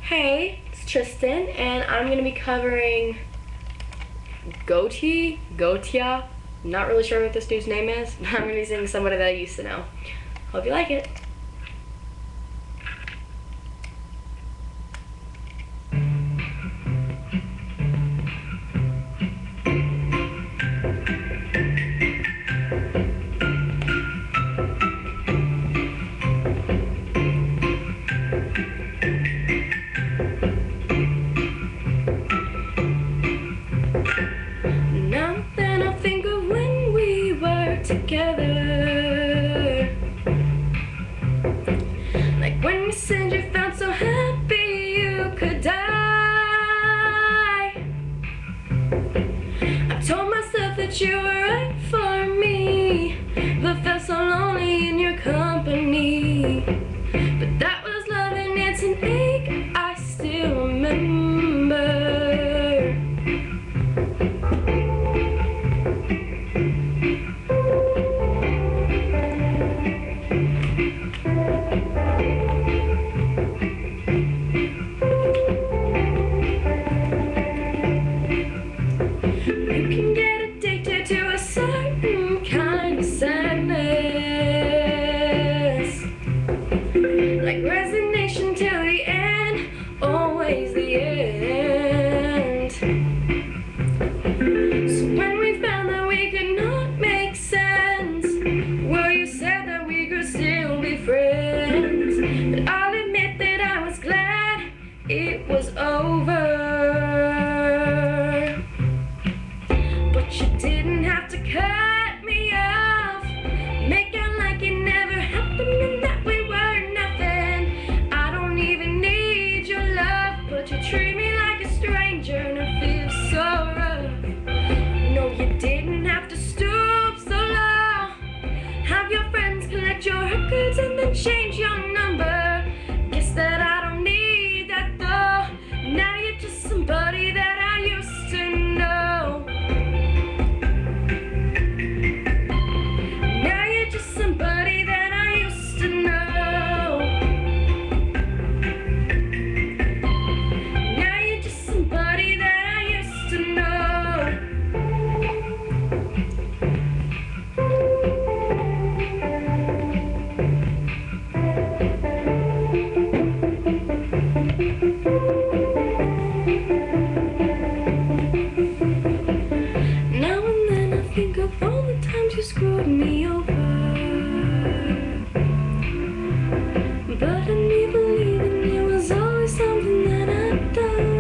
Hey, it's Tristan, and I'm going to be covering Gotia. Not really sure what this dude's name is, but I'm going to be singing somebody that I used to know. Hope you like it. Now then I think of when we were together, like when you said you felt so happy you could die. I told myself that you were right for me, but felt so lonely in your company. But that was love and it's an ache I still remember. You can get addicted to a certain kind of sadness, like resignation till the end, always the end. So when we found that we could not make sense, well, you said that we could still be friends. But I'll admit that I was glad it was over. But you didn't have to cut me off, make out like it never happened and that we were nothing. I don't even need your love, but you treat me like a stranger and it feels so rough. No, you didn't have to stoop so low, have your friends collect your records and then change your number. Guess that I don't need that though. Now you're just somebody that I used to know. Now you're just somebody that I used to know. Now you're just somebody that I used to know. Now and then I think of all the times you screwed me over, but I need believing it was always something that I'd done.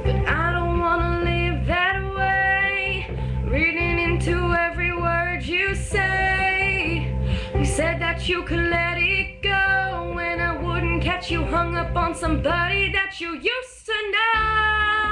But I don't wanna live that way, reading into every word you say. You said that you could let it go, and I wouldn't catch you hung up on somebody that you used to know.